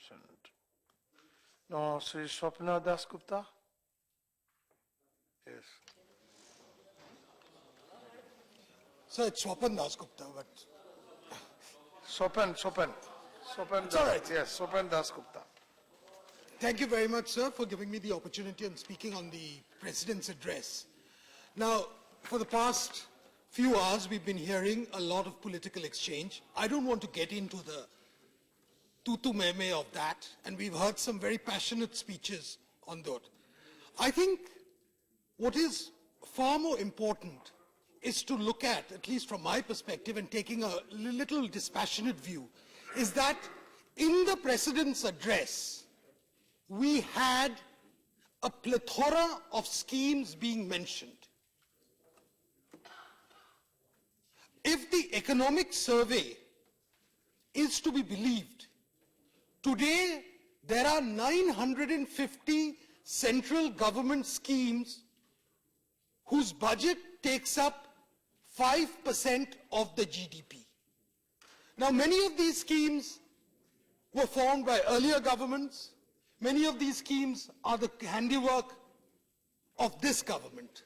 absent. No, Sri Swapna Dasgupta? Yes. Sir, it's Swapan Dasgupta, but... Swapan. It's all right. Yes, Swapan Dasgupta. Thank you very much, sir, for giving me the opportunity and speaking on the President's address. Now, for the past few hours, we've been hearing a lot of political exchange. I don't want to get into the tutu meme of that, and we've heard some very passionate speeches on that. I think what is far more important is to look at least from my perspective, and taking a little dispassionate view, is that in the President's address, we had a plethora of schemes being mentioned. If the economic survey is to be believed, today there are 950 central government schemes whose budget takes up 5% of the GDP. Now, many of these schemes were formed by earlier governments. Many of these schemes are the handiwork of this government.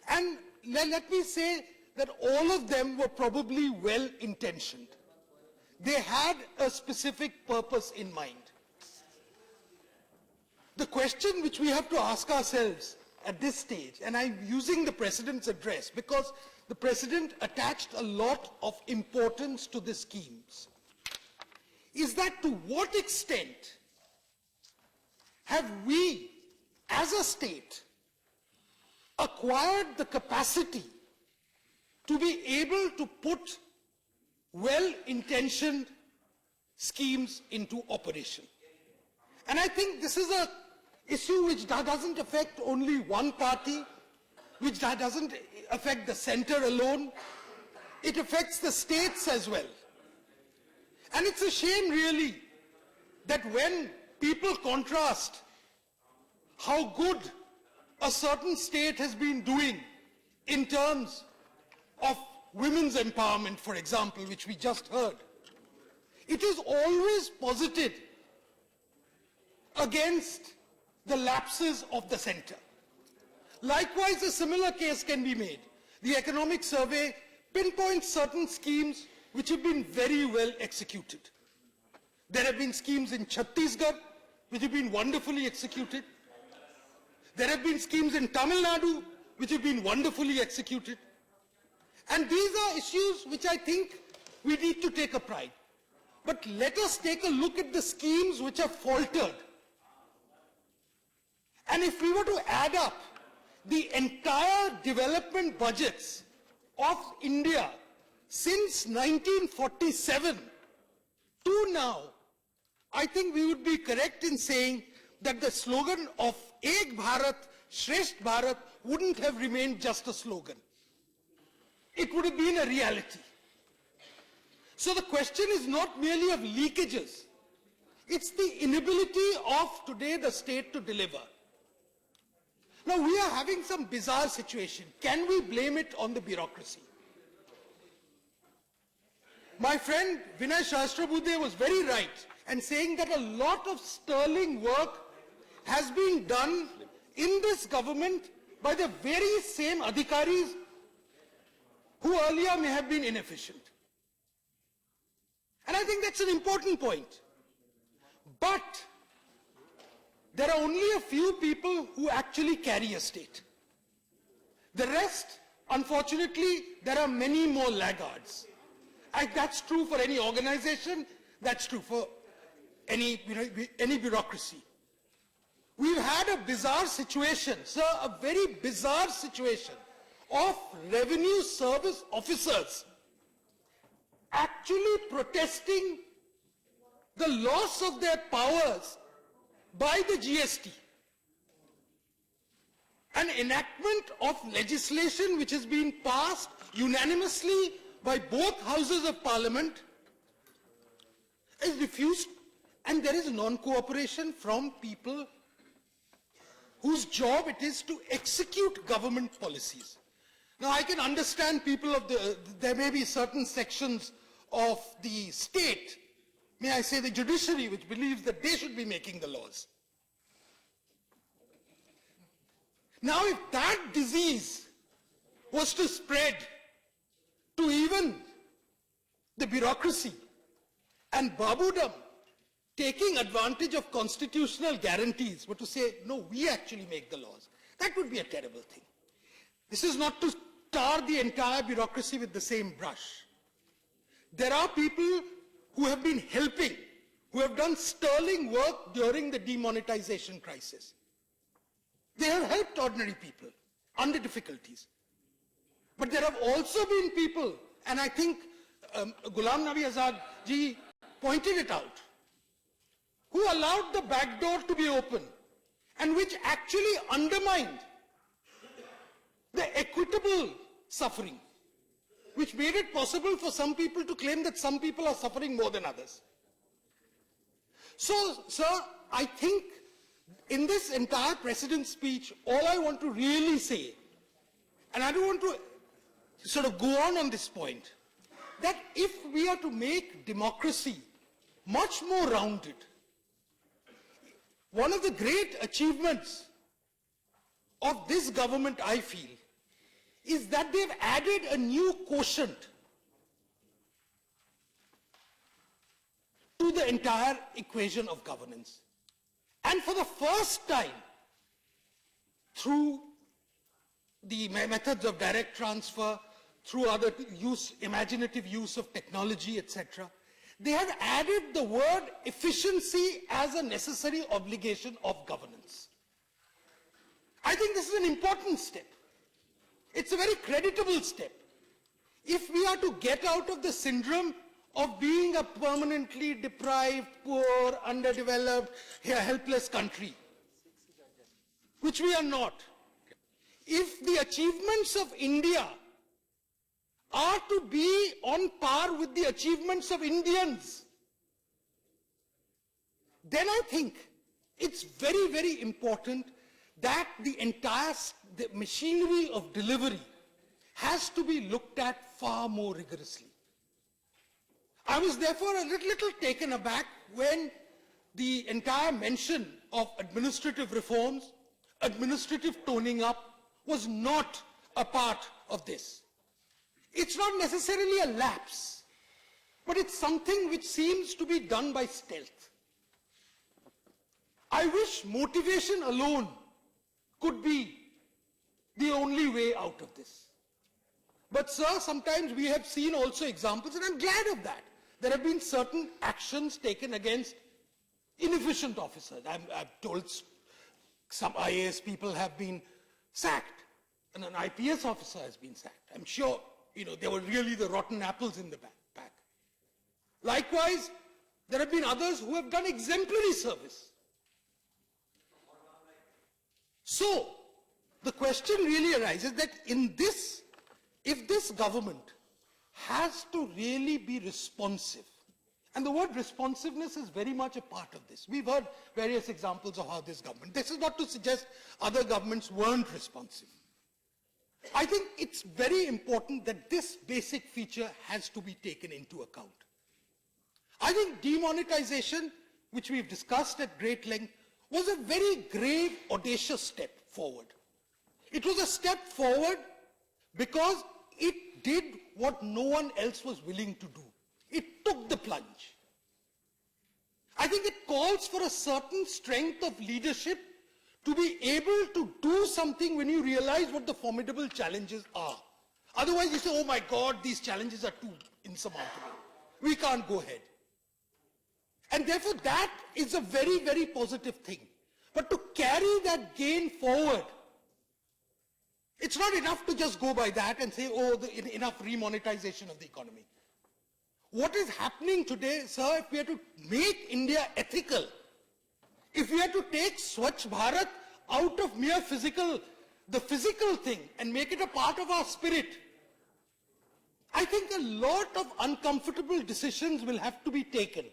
And let me say that all of them were probably well-intentioned. They had a specific purpose in mind. The question which we have to ask ourselves at this stage, and I'm using the President's address because the President attached a lot of importance to the schemes, is that to what extent have we, as a state, acquired the capacity to be able to put well-intentioned schemes into operation? And I think this is an issue which doesn't affect only one party, which doesn't affect the center alone. It affects the states as well. And it's a shame, really, that when people contrast how good a certain state has been doing in terms of women's empowerment, for example, which we just heard, it is always posited against the lapses of the center. Likewise, a similar case can be made. The economic survey pinpoints certain schemes which have been very well executed. There have been schemes in Chhattisgarh which have been wonderfully executed. There have been schemes in Tamil Nadu which have been wonderfully executed. And these are issues which I think we need to take a pride. But let us take a look at the schemes which have faltered. And if we were to add up the entire development budgets of India since 1947 to now, I think we would be correct in saying that the slogan of Ek Bharat, Shresth Bharat wouldn't have remained just a slogan. It would have been a reality. So the question is not merely of leakages. It's the inability of today the state to deliver. Now, we are having some bizarre situation. Can we blame it on the bureaucracy? My friend Vinay Sahasrabudhe was very right in saying that a lot of sterling work has been done in this government by the very same adhikaris who earlier may have been inefficient. And I think that's an important point. But there are only a few people who actually carry a state. The rest, unfortunately, there are many more laggards. That's true for any organization, that's true for any bureaucracy. We've had a bizarre situation, sir, a very bizarre situation of revenue service officers actually protesting the loss of their powers by the GST. An enactment of legislation which has been passed unanimously by both houses of parliament is refused, and there is non-cooperation from people whose job it is to execute government policies. Now, I can understand people there may be certain sections of the state, may I say, the judiciary, which believes that they should be making the laws. Now, if that disease was to spread to even the bureaucracy and Babudam taking advantage of constitutional guarantees were to say, no, we actually make the laws, that would be a terrible thing. This is not to tar the entire bureaucracy with the same brush. There are people who have been helping, who have done sterling work during the demonetization crisis. They have helped ordinary people under difficulties. But there have also been people, and I think Ghulam Nabi Azad ji pointed it out, who allowed the back door to be open and which actually undermined the equitable suffering, which made it possible for some people to claim that some people are suffering more than others. So, sir, I think in this entire President's speech, all I want to really say, and I don't want to sort of go on this point, that if we are to make democracy much more rounded, one of the great achievements of this government, I feel, is that they've added a new quotient to the entire equation of governance. And for the first time, through the methods of direct transfer, through other imaginative use of technology, etc., they have added the word efficiency as a necessary obligation of governance. I think this is an important step. It's a very creditable step. If we are to get out of the syndrome of being a permanently deprived, poor, underdeveloped, helpless country, which we are not, if the achievements of India are to be on par with the achievements of Indians, then I think it's very, very important that the entire the machinery of delivery has to be looked at far more rigorously. I was therefore a little taken aback when the entire mention of administrative reforms, administrative toning up, was not a part of this. It's not necessarily a lapse, but it's something which seems to be done by stealth. I wish motivation alone could be the only way out of this. But sir, sometimes we have seen also examples, and I'm glad of that. There have been certain actions taken against inefficient officers. I've told some IAS people have been sacked, and an IPS officer has been sacked. I'm sure, they were really the rotten apples in the pack. Likewise, there have been others who have done exemplary service. So, the question really arises that if this government has to really be responsive, and the word responsiveness is very much a part of this. We've heard various examples of how this government, this is not to suggest other governments weren't responsive. I think it's very important that this basic feature has to be taken into account. I think demonetization, which we've discussed at great length, was a very grave, audacious step forward. It was a step forward because it did what no one else was willing to do. It took the plunge. I think it calls for a certain strength of leadership to be able to do something when you realize what the formidable challenges are. Otherwise you say, oh my God, these challenges are too insurmountable. We can't go ahead. And therefore that is a very, very positive thing. But to carry that gain forward, it's not enough to just go by that and say, oh, enough remonetization of the economy. What is happening today, sir, if we are to make India ethical, if we are to take Swachh Bharat out of mere the physical thing and make it a part of our spirit, I think a lot of uncomfortable decisions will have to be taken,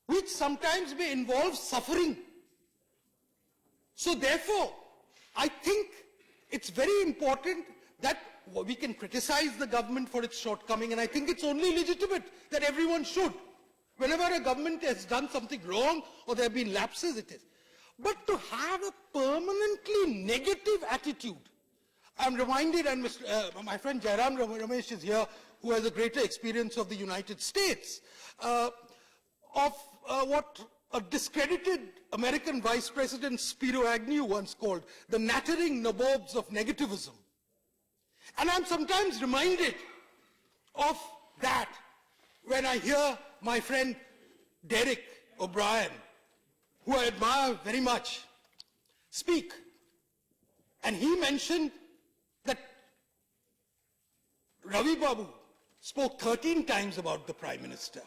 which sometimes may involve suffering. So therefore, I think it's very important that we can criticize the government for its shortcoming, and I think it's only legitimate that everyone should. Whenever a government has done something wrong or there have been lapses, it is. But to have a permanently negative attitude, I'm reminded, and my friend Jairam Ramesh is here, who has a greater experience of the United States, of what a discredited American Vice President Spiro Agnew once called the nattering nabobs of negativism. And I'm sometimes reminded of that when I hear my friend Derek O'Brien, who I admire very much, speak. And he mentioned that Ravi Babu spoke 13 times about the Prime Minister.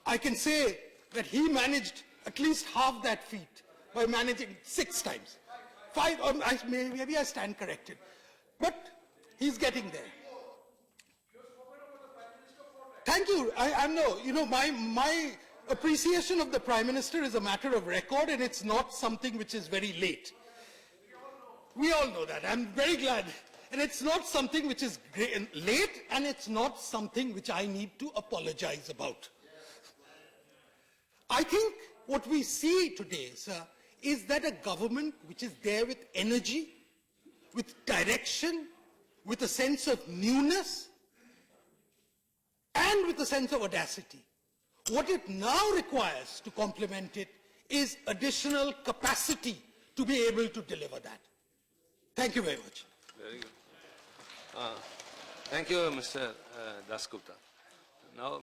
I can say that he managed at least half that feat by managing 6 times. 5, or maybe I stand corrected. But he's getting there. Thank you. I know, my appreciation of the Prime Minister is a matter of record, and it's not something which is very late. We all know that. I'm very glad. And it's not something which is late, and it's not something which I need to apologize about. I think what we see today, sir, is that a government which is there with energy, with direction, with a sense of newness, and with a sense of audacity. What it now requires to complement it is additional capacity to be able to deliver that. Thank you very much. Very good. Thank you, Mr. Dasgupta. Now,